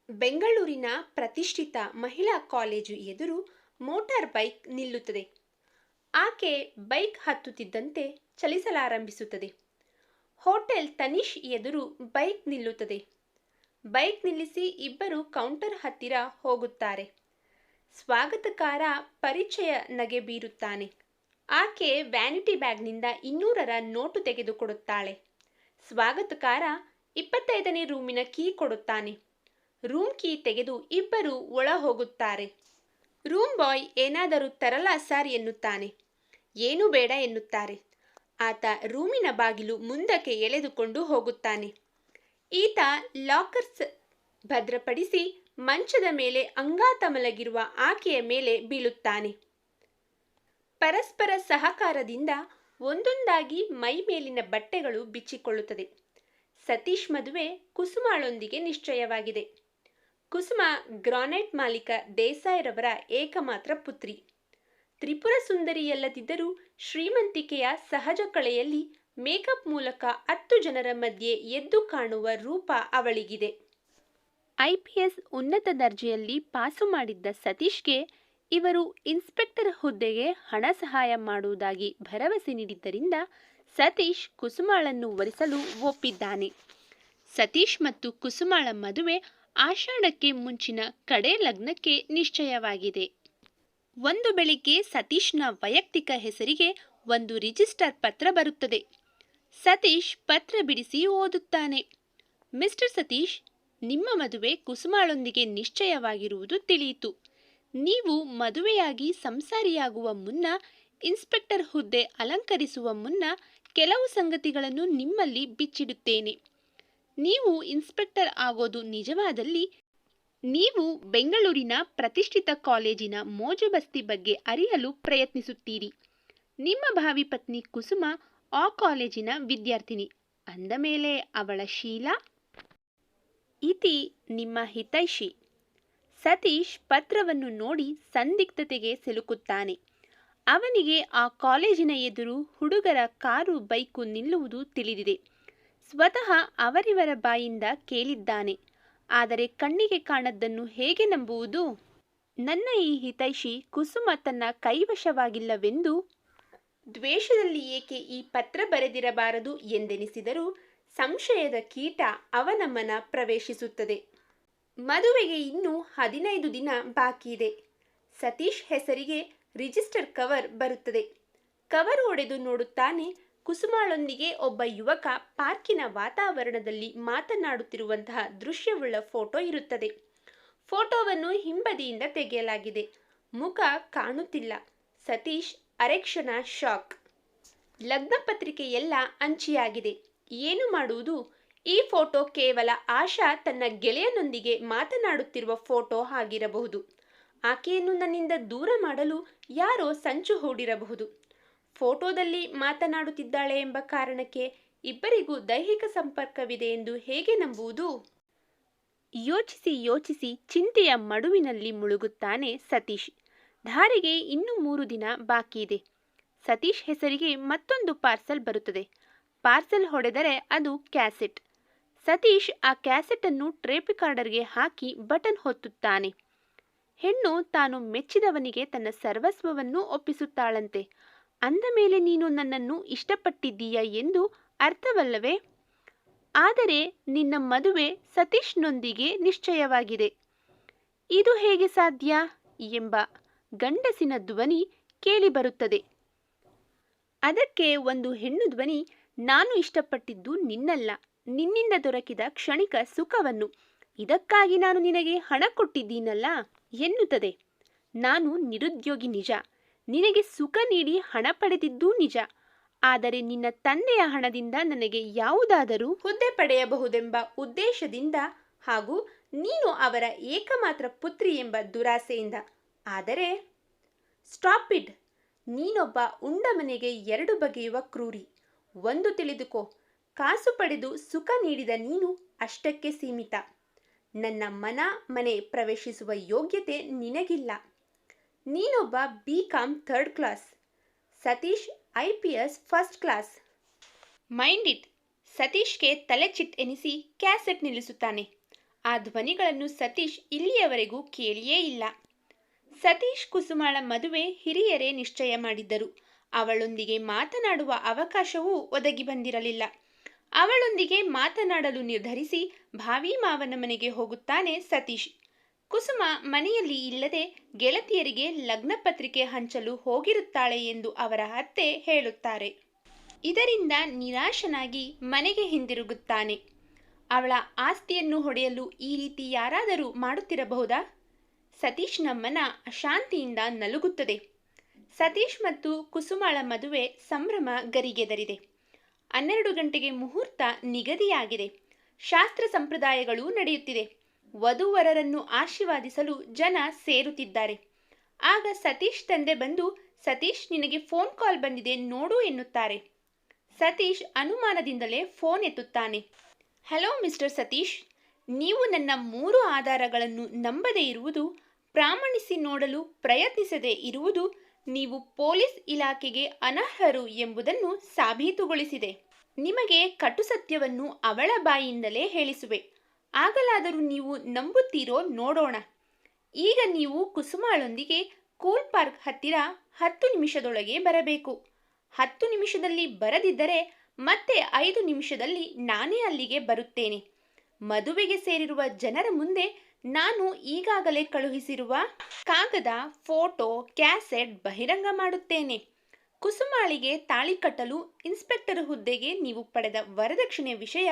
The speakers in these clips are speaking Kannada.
ಬೆಂಗಳೂರಿನ ಪ್ರತಿಷ್ಠಿತ ಮಹಿಳಾ ಕಾಲೇಜು ಎದುರು ಮೋಟಾರ್ ಬೈಕ್ ನಿಲ್ಲುತ್ತದೆ. ಆಕೆ ಬೈಕ್ ಹತ್ತುತ್ತಿದ್ದಂತೆ ಚಲಿಸಲಾರಂಭಿಸುತ್ತದೆ. ಹೋಟೆಲ್ ತನಿಷ್ ಎದುರು ಬೈಕ್ ನಿಲ್ಲುತ್ತದೆ. ಬೈಕ್ ನಿಲ್ಲಿಸಿ ಇಬ್ಬರು ಕೌಂಟರ್ ಹತ್ತಿರ ಹೋಗುತ್ತಾರೆ. ಸ್ವಾಗತಕಾರ ಪರಿಚಯ ನಗೆ ಬೀರುತ್ತಾನೆ. ಆಕೆ ವ್ಯಾನಿಟಿ ಬ್ಯಾಗ್ನಿಂದ 200ರ ನೋಟು ತೆಗೆದುಕೊಡುತ್ತಾಳೆ. ಸ್ವಾಗತಕಾರ 25ನೇ ರೂಮಿನ ಕೀ ಕೊಡುತ್ತಾನೆ. ರೂಮ್ ಕೀ ತೆಗೆದು ಇಬ್ಬರು ಒಳ ಹೋಗುತ್ತಾರೆ. ರೂಮ್ ಬಾಯ್ ಏನಾದರೂ ತರಲಾ ಸರ್ ಎನ್ನುತ್ತಾನೆ. ಏನೂ ಬೇಡ ಎನ್ನುತ್ತಾರೆ. ಆತ ರೂಮಿನ ಬಾಗಿಲು ಮುಂದಕ್ಕೆ ಎಳೆದುಕೊಂಡು ಹೋಗುತ್ತಾನೆ. ಈತ ಲಾಕರ್ಸ್ ಭದ್ರಪಡಿಸಿ ಮಂಚದ ಮೇಲೆ ಅಂಗಾತ ಮಲಗಿರುವ ಆಕೆಯ ಮೇಲೆ ಬೀಳುತ್ತಾನೆ. ಪರಸ್ಪರ ಸಹಕಾರದಿಂದ ಒಂದೊಂದಾಗಿ ಮೈ ಮೇಲಿನ ಬಟ್ಟೆಗಳು ಬಿಚ್ಚಿಕೊಳ್ಳುತ್ತದೆ. ಸತೀಶ್ ಮದುವೆ ಕುಸುಮಾಳೊಂದಿಗೆ ನಿಶ್ಚಯವಾಗಿದೆ. ಕುಸುಮ ಗ್ರಾನೈಟ್ ಮಾಲೀಕ ದೇಸಾಯಿರವರ ಏಕಮಾತ್ರ ಪುತ್ರಿ. ತ್ರಿಪುರ ಸುಂದರಿಯಲ್ಲದಿದ್ದರೂ ಶ್ರೀಮಂತಿಕೆಯ ಸಹಜ ಕಳೆಯಲ್ಲಿ ಮೇಕಪ್ ಮೂಲಕ 10 ಜನರ ಮಧ್ಯೆ ಎದ್ದು ಕಾಣುವ ರೂಪ ಅವಳಿಗಿದೆ. IPS ಉನ್ನತ ದರ್ಜೆಯಲ್ಲಿ ಪಾಸು ಮಾಡಿದ್ದ ಸತೀಶ್ಗೆ ಇವರು ಇನ್ಸ್ಪೆಕ್ಟರ್ ಹುದ್ದೆಗೆ ಹಣ ಸಹಾಯ ಮಾಡುವುದಾಗಿ ಭರವಸೆ ನೀಡಿದ್ದರಿಂದ ಸತೀಶ್ ಕುಸುಮಾಳನ್ನು ವರಿಸಲು ಒಪ್ಪಿದ್ದಾನೆ. ಸತೀಶ್ ಮತ್ತು ಕುಸುಮಾಳ ಮದುವೆ ಆಷಾಢಕ್ಕೆ ಮುಂಚಿನ ಕಡೆ ಲಗ್ನಕ್ಕೆ ನಿಶ್ಚಯವಾಗಿದೆ. ಒಂದು ಬೆಳಿಗ್ಗೆ ಸತೀಶ್ನ ವೈಯಕ್ತಿಕ ಹೆಸರಿಗೆ ಒಂದು ರಿಜಿಸ್ಟರ್ ಪತ್ರ ಬರುತ್ತದೆ. ಸತೀಶ್ ಪತ್ರ ಬಿಡಿಸಿ ಓದುತ್ತಾನೆ. ಮಿಸ್ಟರ್ ಸತೀಶ್, ನಿಮ್ಮ ಮದುವೆ ಕುಸುಮಾಳೊಂದಿಗೆ ನಿಶ್ಚಯವಾಗಿರುವುದು ತಿಳಿಯಿತು. ನೀವು ಮದುವೆಯಾಗಿ ಸಂಸಾರಿಯಾಗುವ ಮುನ್ನ, ಇನ್ಸ್ಪೆಕ್ಟರ್ ಹುದ್ದೆ ಅಲಂಕರಿಸುವ ಮುನ್ನ ಕೆಲವು ಸಂಗತಿಗಳನ್ನು ನಿಮ್ಮಲ್ಲಿ ಬಿಚ್ಚಿಡುತ್ತೇನೆ. ನೀವು ಇನ್ಸ್ಪೆಕ್ಟರ್ ಆಗೋದು ನಿಜವಾದಲ್ಲಿ ನೀವು ಬೆಂಗಳೂರಿನ ಪ್ರತಿಷ್ಠಿತ ಕಾಲೇಜಿನ ಮೋಜುಬಸ್ತಿ ಬಗ್ಗೆ ಅರಿಯಲು ಪ್ರಯತ್ನಿಸುತ್ತೀರಿ. ನಿಮ್ಮ ಭಾವಿ ಪತ್ನಿ ಕುಸುಮ ಆ ಕಾಲೇಜಿನ ವಿದ್ಯಾರ್ಥಿನಿ. ಅಂದ ಮೇಲೆ ಅವಳ ಶೀಲ ಇತಿ ನಿಮ್ಮ ಹಿತೈಷಿ. ಸತೀಶ್ ಪತ್ರವನ್ನು ನೋಡಿ ಸಂದಿಗ್ಧತೆಗೆ ಸಿಲುಕುತ್ತಾನೆ. ಅವನಿಗೆ ಆ ಕಾಲೇಜಿನ ಎದುರು ಹುಡುಗರ ಕಾರು ಬೈಕು ನಿಲ್ಲುವುದು ತಿಳಿದಿದೆ. ಸ್ವತಃ ಅವರಿವರ ಬಾಯಿಂದ ಕೇಳಿದ್ದಾನೆ. ಆದರೆ ಕಣ್ಣಿಗೆ ಕಾಣದ್ದನ್ನು ಹೇಗೆ ನಂಬುವುದು? ನನ್ನ ಈ ಹಿತೈಷಿ ಕುಸುಮ ತನ್ನ ಕೈವಶವಾಗಿಲ್ಲವೆಂದು ದ್ವೇಷದಲ್ಲಿ ಏಕೆ ಈ ಪತ್ರ ಬರೆದಿರಬಾರದು ಎಂದೆನಿಸಿದರೂ ಸಂಶಯದ ಕೀಟ ಅವನ ಮನ ಪ್ರವೇಶಿಸುತ್ತದೆ. ಮದುವೆಗೆ ಇನ್ನೂ 15 ದಿನ ಬಾಕಿ ಇದೆ. ಸತೀಶ್ ಹೆಸರಿಗೆ ರಿಜಿಸ್ಟರ್ ಕವರ್ ಬರುತ್ತದೆ. ಕವರ್ ಒಡೆದು ನೋಡುತ್ತಾನೆ. ಕುಸುಮಾಳೊಂದಿಗೆ ಒಬ್ಬ ಯುವಕ ಪಾರ್ಕಿನ ವಾತಾವರಣದಲ್ಲಿ ಮಾತನಾಡುತ್ತಿರುವಂತಹ ದೃಶ್ಯವುಳ್ಳ ಫೋಟೋ ಇರುತ್ತದೆ. ಫೋಟೋವನ್ನು ಹಿಂಬದಿಯಿಂದ ತೆಗೆಯಲಾಗಿದೆ. ಮುಖ ಕಾಣುತ್ತಿಲ್ಲ. ಸತೀಶ್ ಅರೆಕ್ಷಣ ಶಾಕ್. ಲಗ್ನ ಪತ್ರಿಕೆ ಎಲ್ಲ ಹಂಚಿಯಾಗಿದೆ. ಏನು ಮಾಡುವುದು? ಈ ಫೋಟೋ ಕೇವಲ ಆಶಾ ತನ್ನ ಗೆಳೆಯನೊಂದಿಗೆ ಮಾತನಾಡುತ್ತಿರುವ ಫೋಟೋ ಆಗಿರಬಹುದು. ಆಕೆಯನ್ನು ನನ್ನಿಂದ ದೂರ ಮಾಡಲು ಯಾರೋ ಸಂಚು ಹೂಡಿರಬಹುದು. ಫೋಟೋದಲ್ಲಿ ಮಾತನಾಡುತ್ತಿದ್ದಾಳೆ ಎಂಬ ಕಾರಣಕ್ಕೆ ಇಬ್ಬರಿಗೂ ದೈಹಿಕ ಸಂಪರ್ಕವಿದೆ ಎಂದು ಹೇಗೆ ನಂಬುವುದು? ಯೋಚಿಸಿ ಯೋಚಿಸಿ ಚಿಂತೆಯ ಮಡುವಿನಲ್ಲಿ ಮುಳುಗುತ್ತಾನೆ ಸತೀಶ್. ಧಾರೆಗೆ ಇನ್ನೂ 3 ದಿನ ಬಾಕಿ ಇದೆ. ಸತೀಶ್ ಹೆಸರಿಗೆ ಮತ್ತೊಂದು ಪಾರ್ಸಲ್ ಬರುತ್ತದೆ. ಪಾರ್ಸಲ್ ಹೊಡೆದರೆ ಅದು ಕ್ಯಾಸೆಟ್. ಸತೀಶ್ ಆ ಕ್ಯಾಸೆಟನ್ನು ಟೇಪ್ ರಿಕಾರ್ಡರ್ಗೆ ಹಾಕಿ ಬಟನ್ ಹೊತ್ತುತ್ತಾನೆ. ಹೆಣ್ಣು ತಾನು ಮೆಚ್ಚಿದವನಿಗೆ ತನ್ನ ಸರ್ವಸ್ವವನ್ನು ಒಪ್ಪಿಸುತ್ತಾಳಂತೆ. ಅಂದ ಮೇಲೆ ನೀನು ನನ್ನನ್ನು ಇಷ್ಟಪಟ್ಟಿದ್ದೀಯ ಎಂದು ಅರ್ಥವಲ್ಲವೇ? ಆದರೆ ನಿನ್ನ ಮದುವೆ ಸತೀಶ್ನೊಂದಿಗೆ ನಿಶ್ಚಯವಾಗಿದೆ. ಇದು ಹೇಗೆ ಸಾಧ್ಯ ಎಂಬ ಗಂಡಸಿನ ಧ್ವನಿ ಕೇಳಿಬರುತ್ತದೆ. ಅದಕ್ಕೆ ಒಂದು ಹೆಣ್ಣು ಧ್ವನಿ, ನಾನು ಇಷ್ಟಪಟ್ಟಿದ್ದು ನಿನ್ನಲ್ಲ, ನಿನ್ನಿಂದ ದೊರಕಿದ ಕ್ಷಣಿಕ ಸುಖವನ್ನು. ಇದಕ್ಕಾಗಿ ನಾನು ನಿನಗೆ ಹಣ ಕೊಟ್ಟಿದ್ದೀನಲ್ಲ ಎನ್ನುತ್ತದೆ. ನಾನು ನಿರುದ್ಯೋಗಿ ನಿಜ. ನಿನಗೆ ಸುಖ ನೀಡಿ ಹಣ ಪಡೆದಿದ್ದೂ ನಿಜ. ಆದರೆ ನಿನ್ನ ತಂದೆಯ ಹಣದಿಂದ ನನಗೆ ಯಾವುದಾದರೂ ಹುದ್ದೆ ಪಡೆಯಬಹುದೆಂಬ ಉದ್ದೇಶದಿಂದ ಹಾಗೂ ನೀನು ಅವರ ಏಕಮಾತ್ರ ಪುತ್ರಿ ಎಂಬ ದುರಾಸೆಯಿಂದ. ಆದರೆ ಸ್ಟಾಪ್ ಇಟ್. ನೀನೊಬ್ಬ ಉಂಡ ಮನೆಗೆ 2 ಬಗೆಯುವ ಕ್ರೂರಿ. ಒಂದು ತಿಳಿದುಕೋ, ಕಾಸು ಪಡೆದು ಸುಖ ನೀಡಿದ ನೀನು ಅಷ್ಟಕ್ಕೆ ಸೀಮಿತ. ನನ್ನ ಮನೆ ಪ್ರವೇಶಿಸುವ ಯೋಗ್ಯತೆ ನಿನಗಿಲ್ಲ. ನೀನೊಬ್ಬ BCom 3rd class. Satish IPS 1st class. Mind it. ಸತೀಶ್ಗೆ ತಲೆ ಚಿಟ್ ಎನಿಸಿ ಕ್ಯಾಸೆಟ್ ನಿಲ್ಲಿಸುತ್ತಾನೆ. ಆ ಧ್ವನಿಗಳನ್ನು ಸತೀಶ್ ಇಲ್ಲಿಯವರೆಗೂ ಕೇಳಿಯೇ ಇಲ್ಲ. ಸತೀಶ್ ಕುಸುಮಾಳ ಮದುವೆ ಹಿರಿಯರೇ ನಿಶ್ಚಯ ಮಾಡಿದ್ದರು. ಅವಳೊಂದಿಗೆ ಮಾತನಾಡುವ ಅವಕಾಶವೂ ಒದಗಿ ಬಂದಿರಲಿಲ್ಲ. ಅವಳೊಂದಿಗೆ ಮಾತನಾಡಲು ನಿರ್ಧರಿಸಿ ಭಾವಿ ಮಾವನ ಮನೆಗೆ ಹೋಗುತ್ತಾನೆ ಸತೀಶ್. ಕುಸುಮ ಮನೆಯಲ್ಲಿ ಇಲ್ಲದೆ ಗೆಳತಿಯರಿಗೆ ಲಗ್ನ ಪತ್ರಿಕೆ ಹಂಚಲು ಹೋಗಿರುತ್ತಾಳೆ ಎಂದು ಅವರ ಅತ್ತೆ ಹೇಳುತ್ತಾರೆ. ಇದರಿಂದ ನಿರಾಶನಾಗಿ ಮನೆಗೆ ಹಿಂದಿರುಗುತ್ತಾನೆ. ಅವಳ ಆಸ್ತಿಯನ್ನು ಹೊಡೆಯಲು ಈ ರೀತಿ ಯಾರಾದರೂ ಮಾಡುತ್ತಿರಬಹುದಾ? ಸತೀಶ್ನ ಮನ ಅಶಾಂತಿಯಿಂದ ನಲುಗುತ್ತದೆ. ಸತೀಶ್ ಮತ್ತು ಕುಸುಮಾಳ ಮದುವೆ ಸಂಭ್ರಮ ಗರಿಗೆದರಿದೆ. 12 ಗಂಟೆಗೆ ಮುಹೂರ್ತ ನಿಗದಿಯಾಗಿದೆ. ಶಾಸ್ತ್ರ ಸಂಪ್ರದಾಯಗಳು ನಡೆಯುತ್ತಿದೆ. ವಧುವರರನ್ನು ಆಶೀರ್ವಾದಿಸಲು ಜನ ಸೇರುತ್ತಿದ್ದಾರೆ. ಆಗ ಸತೀಶ್ ತಂದೆ ಬಂದು, ಸತೀಶ್, ನಿನಗೆ ಫೋನ್ ಕಾಲ್ ಬಂದಿದೆ ನೋಡು ಎನ್ನುತ್ತಾರೆ. ಸತೀಶ್ ಅನುಮಾನದಿಂದಲೇ ಫೋನ್ ಎತ್ತುತ್ತಾನೆ. ಹಲೋ ಮಿಸ್ಟರ್ ಸತೀಶ್, ನೀವು ನನ್ನ 3 ಆಧಾರಗಳನ್ನು ನಂಬದೇ ಇರುವುದು, ಪ್ರಾಮಾಣಿಸಿ ನೋಡಲು ಪ್ರಯತ್ನಿಸದೇ ಇರುವುದು ನೀವು ಪೊಲೀಸ್ ಇಲಾಖೆಗೆ ಅನರ್ಹರು ಎಂಬುದನ್ನು ಸಾಬೀತುಗೊಳಿಸಿದೆ. ನಿಮಗೆ ಕಟು ಸತ್ಯವನ್ನು ಅವಳ ಬಾಯಿಯಿಂದಲೇ ಹೇಳಿಸುವೆ. ಆಗಲಾದರೂ ನೀವು ನಂಬುತ್ತೀರೋ ನೋಡೋಣ. ಈಗ ನೀವು ಕುಸುಮಾಳೊಂದಿಗೆ ಕೂಲ್ ಪಾರ್ಕ್ ಹತ್ತಿರ 10 ನಿಮಿಷದೊಳಗೆ ಬರಬೇಕು. 10 ನಿಮಿಷದಲ್ಲಿ ಬರದಿದ್ದರೆ ಮತ್ತೆ 5 ನಿಮಿಷದಲ್ಲಿ ನಾನೇ ಅಲ್ಲಿಗೆ ಬರುತ್ತೇನೆ. ಮದುವೆಗೆ ಸೇರಿರುವ ಜನರ ಮುಂದೆ ನಾನು ಈಗಾಗಲೇ ಕಳುಹಿಸಿರುವ ಕಾಗದ, ಫೋಟೋ, ಕ್ಯಾಸೆಟ್ ಬಹಿರಂಗ ಮಾಡುತ್ತೇನೆ. ಕುಸುಮಾಳಿಗೆ ತಾಳಿ ಕಟ್ಟಲು ಇನ್ಸ್ಪೆಕ್ಟರ್ ಹುದ್ದೆಗೆ ನೀವು ಪಡೆದ ವರದಕ್ಷಿಣೆ ವಿಷಯ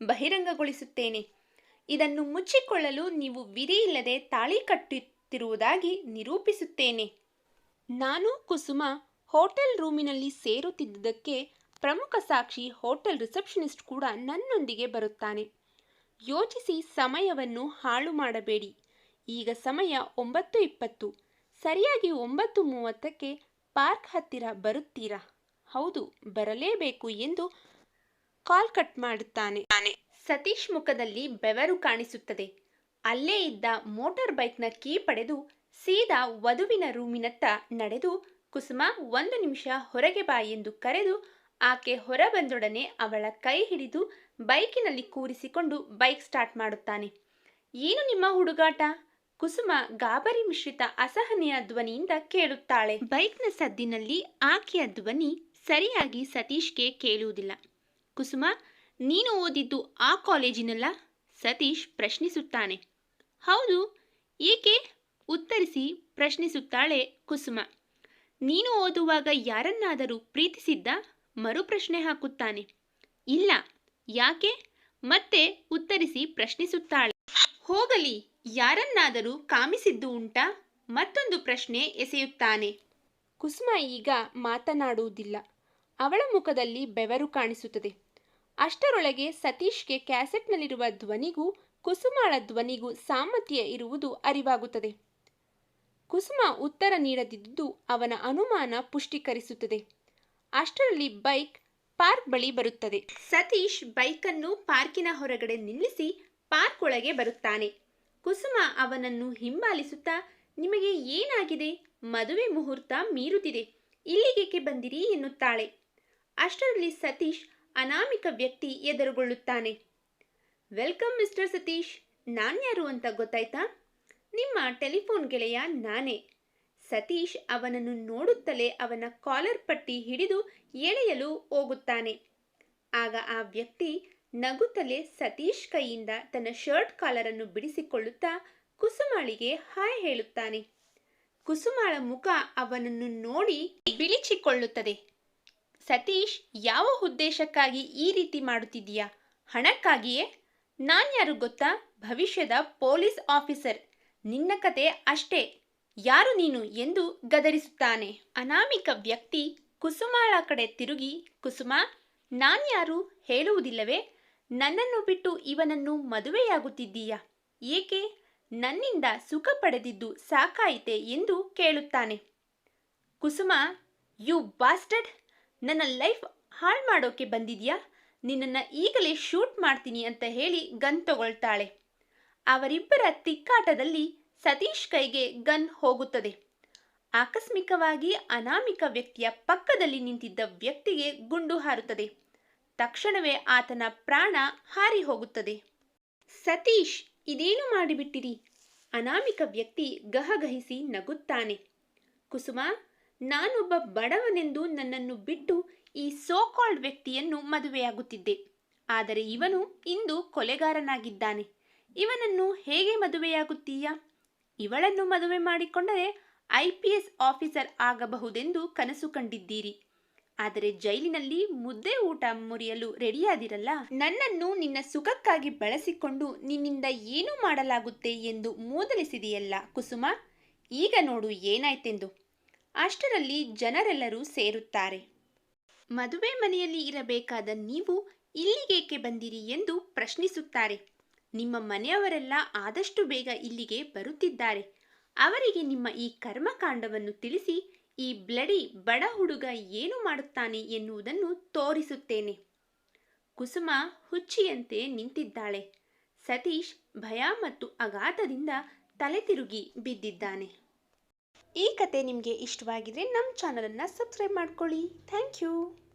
ಬಹಿರಂಗಗೊಳಿಸುತ್ತೇನೆ. ಇದನ್ನು ಮುಚ್ಚಿಕೊಳ್ಳಲು ನೀವು ವಿಧಿ ಇಲ್ಲದೆ ತಾಳಿ ಕಟ್ಟುತ್ತಿರುವುದಾಗಿ ನಿರೂಪಿಸುತ್ತೇನೆ. ನಾನು ಕುಸುಮ ಹೋಟೆಲ್ ರೂಮಿನಲ್ಲಿ ಸೇರುತ್ತಿದ್ದುದಕ್ಕೆ ಪ್ರಮುಖ ಸಾಕ್ಷಿ ಹೋಟೆಲ್ ರಿಸೆಪ್ಷನಿಸ್ಟ್ ಕೂಡ ನನ್ನೊಂದಿಗೆ ಬರುತ್ತಾನೆ. ಯೋಚಿಸಿ ಸಮಯವನ್ನು ಹಾಳು ಮಾಡಬೇಡಿ. ಈಗ ಸಮಯ 9:20. ಸರಿಯಾಗಿ 9:30ಕ್ಕೆ ಪಾರ್ಕ್ ಹತ್ತಿರ ಬರುತ್ತೀರಾ? ಹೌದು, ಬರಲೇಬೇಕು ಎಂದು ಕಾಲ್ ಕಟ್ ಮಾಡುತ್ತಾನೆ. ಸತೀಶ್ ಮುಖದಲ್ಲಿ ಬೆವರು ಕಾಣಿಸುತ್ತದೆ. ಅಲ್ಲೇ ಇದ್ದ ಮೋಟಾರ್ ಬೈಕ್ನ ಕೀ ಪಡೆದು ಸೀದಾ ವಧುವಿನ ರೂಮಿನತ್ತ ನಡೆದು, ಕುಸುಮ 1 ನಿಮಿಷ ಹೊರಗೆ ಬಾ ಎಂದು ಕರೆದು ಆಕೆ ಹೊರ ಬಂದೊಡನೆ ಅವಳ ಕೈ ಹಿಡಿದು ಬೈಕಿನಲ್ಲಿ ಕೂರಿಸಿಕೊಂಡು ಬೈಕ್ ಸ್ಟಾರ್ಟ್ ಮಾಡುತ್ತಾನೆ. ಏನು ನಿಮ್ಮ ಹುಡುಗಾಟ? ಕುಸುಮ ಗಾಬರಿ ಮಿಶ್ರಿತ ಅಸಹನೆಯ ಧ್ವನಿಯಿಂದ ಕೇಳುತ್ತಾಳೆ. ಬೈಕ್ನ ಸದ್ದಿನಲ್ಲಿ ಆಕೆಯ ಧ್ವನಿ ಸರಿಯಾಗಿ ಸತೀಶ್ಗೆ ಕೇಳುವುದಿಲ್ಲ. ಕುಸುಮ, ನೀನು ಓದಿದ್ದು ಆ ಕಾಲೇಜಿನಲ್ಲ? ಸತೀಶ್ ಪ್ರಶ್ನಿಸುತ್ತಾನೆ. ಹೌದು, ಏಕೆ? ಉತ್ತರಿಸಿ ಪ್ರಶ್ನಿಸುತ್ತಾಳೆ ಕುಸುಮ. ನೀನು ಓದುವಾಗ ಯಾರನ್ನಾದರೂ ಪ್ರೀತಿಸಿದ್ದ? ಮರುಪ್ರಶ್ನೆ ಹಾಕುತ್ತಾನೆ. ಇಲ್ಲ. ಯಾಕೆ? ಮತ್ತೆ ಉತ್ತರಿಸಿ ಪ್ರಶ್ನಿಸುತ್ತಾಳೆ. ಹೋಗಲಿ, ಯಾರನ್ನಾದರೂ ಕಾಮಿಸಿದ್ದು ಉಂಟಾ? ಮತ್ತೊಂದು ಪ್ರಶ್ನೆ ಎಸೆಯುತ್ತಾನೆ. ಕುಸುಮ ಈಗ ಮಾತನಾಡುವುದಿಲ್ಲ. ಅವಳ ಮುಖದಲ್ಲಿ ಬೆವರು ಕಾಣಿಸುತ್ತದೆ. ಅಷ್ಟರೊಳಗೆ ಸತೀಶ್ಗೆ ಕ್ಯಾಸೆಟ್ನಲ್ಲಿರುವ ಧ್ವನಿಗೂ ಕುಸುಮಾಳ ಧ್ವನಿಗೂ ಸಾಮರ್ಥ್ಯ ಇರುವುದು ಅರಿವಾಗುತ್ತದೆ. ಕುಸುಮ ಉತ್ತರ ನೀಡದಿದ್ದುದು ಅವನ ಅನುಮಾನ ಪುಷ್ಟೀಕರಿಸುತ್ತದೆ. ಅಷ್ಟರಲ್ಲಿ ಬೈಕ್ ಪಾರ್ಕ್ ಬಳಿ ಬರುತ್ತದೆ. ಸತೀಶ್ ಬೈಕನ್ನು ಪಾರ್ಕಿನ ಹೊರಗಡೆ ನಿಲ್ಲಿಸಿ ಪಾರ್ಕ್ ಒಳಗೆ ಬರುತ್ತಾನೆ. ಕುಸುಮ ಅವನನ್ನು ಹಿಂಬಾಲಿಸುತ್ತಾ, ನಿಮಗೆ ಏನಾಗಿದೆ? ಮದುವೆ ಮುಹೂರ್ತ ಮೀರುತ್ತಿದೆ, ಇಲ್ಲಿಗೇಕೆ ಬಂದಿರಿ ಎನ್ನುತ್ತಾಳೆ. ಅಷ್ಟರಲ್ಲಿ ಸತೀಶ್ ಅನಾಮಿಕ ವ್ಯಕ್ತಿ ಎದುರುಗೊಳ್ಳುತ್ತಾನೆ. ವೆಲ್ಕಮ್ ಮಿಸ್ಟರ್ ಸತೀಶ್, ನಾನ್ಯಾರು ಅಂತ ಗೊತ್ತಾಯ್ತಾ? ನಿಮ್ಮ ಟೆಲಿಫೋನ್ ಗೆಳೆಯ ನಾನೇ. ಸತೀಶ್ ಅವನನ್ನು ನೋಡುತ್ತಲೇ ಅವನ ಕಾಲರ್ ಪಟ್ಟಿ ಹಿಡಿದು ಎಳೆಯಲು ಹೋಗುತ್ತಾನೆ. ಆಗ ಆ ವ್ಯಕ್ತಿ ನಗುತ್ತಲೇ ಸತೀಶ್ ಕೈಯಿಂದ ತನ್ನ ಶರ್ಟ್ ಕಾಲರನ್ನು ಬಿಡಿಸಿಕೊಳ್ಳುತ್ತಾ ಕುಸುಮಾಳಿಗೆ ಹಾಯ್ ಹೇಳುತ್ತಾನೆ. ಕುಸುಮಾಳ ಮುಖ ಅವನನ್ನು ನೋಡಿ ಬಿಳಿಚಿಕೊಳ್ಳುತ್ತದೆ. ಸತೀಶ್, ಯಾವ ಉದ್ದೇಶಕ್ಕಾಗಿ ಈ ರೀತಿ ಮಾಡುತ್ತಿದ್ದೀಯಾ? ಹಣಕ್ಕಾಗಿಯೇ? ನಾನ್ಯಾರು ಗೊತ್ತಾ? ಭವಿಷ್ಯದ ಪೊಲೀಸ್ ಆಫೀಸರ್. ನಿನ್ನ ಕತೆ ಅಷ್ಟೇ. ಯಾರು ನೀನು ಎಂದು ಗದರಿಸುತ್ತಾನೆ. ಅನಾಮಿಕ ವ್ಯಕ್ತಿ ಕುಸುಮಾಳ ಕಡೆ ತಿರುಗಿ, ಕುಸುಮ, ನಾನ್ಯಾರು ಹೇಳುವುದಿಲ್ಲವೇ? ನನ್ನನ್ನು ಬಿಟ್ಟು ಇವನನ್ನು ಮದುವೆಯಾಗುತ್ತಿದ್ದೀಯಾ? ಏಕೆ? ನನ್ನಿಂದ ಸುಖ ಪಡೆದಿದ್ದು ಸಾಕಾಯಿತೆ ಎಂದು ಕೇಳುತ್ತಾನೆ. ಕುಸುಮ, ಯು ಬಾಸ್ಟರ್ಡ್, ನನ್ನ ಲೈಫ್ ಹಾಳು ಮಾಡೋಕೆ ಬಂದಿದ್ಯಾ? ನಿನ್ನನ್ನು ಈಗಲೇ ಶೂಟ್ ಮಾಡ್ತೀನಿ ಅಂತ ಹೇಳಿ ಗನ್ ತಗೊಳ್ತಾಳೆ. ಅವರಿಬ್ಬರ ತಿಕ್ಕಾಟದಲ್ಲಿ ಸತೀಶ್ ಕೈಗೆ ಗನ್ ಹೋಗುತ್ತದೆ. ಆಕಸ್ಮಿಕವಾಗಿ ಅನಾಮಿಕ ವ್ಯಕ್ತಿಯ ಪಕ್ಕದಲ್ಲಿ ನಿಂತಿದ್ದ ವ್ಯಕ್ತಿಗೆ ಗುಂಡು ಹಾರುತ್ತದೆ. ತಕ್ಷಣವೇ ಆತನ ಪ್ರಾಣ ಹಾರಿ ಹೋಗುತ್ತದೆ. ಸತೀಶ್ ಇದೇನು ಮಾಡಿಬಿಟ್ಟಿರಿ? ಅನಾಮಿಕ ವ್ಯಕ್ತಿ ಗಹಗಹಿಸಿ ನಗುತ್ತಾನೆ. ಕುಸುಮ, ನಾನೊಬ್ಬ ಬಡವನೆಂದು ನನ್ನನ್ನು ಬಿಟ್ಟು ಈ ಸೋಕಾಲ್ಡ್ ವ್ಯಕ್ತಿಯನ್ನು ಮದುವೆಯಾಗುತ್ತಿದ್ದೆ. ಆದರೆ ಇವನು ಇಂದು ಕೊಲೆಗಾರನಾಗಿದ್ದಾನೆ. ಇವನನ್ನು ಹೇಗೆ ಮದುವೆಯಾಗುತ್ತೀಯಾ? ಇವಳನ್ನು ಮದುವೆ ಮಾಡಿಕೊಂಡರೆ IPS ಆಫೀಸರ್ ಆಗಬಹುದೆಂದು ಕನಸು ಕಂಡಿದ್ದೀರಿ. ಆದರೆ ಜೈಲಿನಲ್ಲಿ ಮುದ್ದೆ ಊಟ ಮುರಿಯಲು ರೆಡಿಯಾದಿರಲ್ಲ. ನನ್ನನ್ನು ನಿನ್ನ ಸುಖಕ್ಕಾಗಿ ಬಳಸಿಕೊಂಡು ನಿನ್ನಿಂದ ಏನು ಮಾಡಲಾಗುತ್ತೆ ಎಂದು ಮೂದಲಿಸಿದೆಯಲ್ಲ ಕುಸುಮ. ಈಗ ನೋಡು ಏನಾಯ್ತೆಂದು. ಅಷ್ಟರಲ್ಲಿ ಜನರೆಲ್ಲರೂ ಸೇರುತ್ತಾರೆ. ಮದುವೆ ಮನೆಯಲ್ಲಿ ಇರಬೇಕಾದ ನೀವು ಇಲ್ಲಿಗೇಕೆ ಬಂದಿರಿ ಎಂದು ಪ್ರಶ್ನಿಸುತ್ತಾರೆ. ನಿಮ್ಮ ಮನೆಯವರೆಲ್ಲ ಆದಷ್ಟು ಬೇಗ ಇಲ್ಲಿಗೆ ಬರುತ್ತಿದ್ದಾರೆ. ಅವರಿಗೆ ನಿಮ್ಮ ಈ ಕರ್ಮಕಾಂಡವನ್ನು ತಿಳಿಸಿ ಈ ಬ್ಲಡಿ ಬಡ ಹುಡುಗ ಏನು ಮಾಡುತ್ತಾನೆ ಎನ್ನುವುದನ್ನು ತೋರಿಸುತ್ತೇನೆ. ಕುಸುಮ ಹುಚ್ಚಿಯಂತೆ ನಿಂತಿದ್ದಾಳೆ. ಸತೀಶ್ ಭಯ ಮತ್ತು ಆಘಾತದಿಂದ ತಲೆ ತಿರುಗಿ ಬಿದ್ದಿದ್ದಾನೆ. ಈ ಕತೆ ನಿಮಗೆ ಇಷ್ಟವಾಗಿದ್ರೆ ನಮ್ಮ ಚಾನಲನ್ನು ಸಬ್ಸ್ಕ್ರೈಬ್ ಮಾಡ್ಕೊಳ್ಳಿ. Thank you.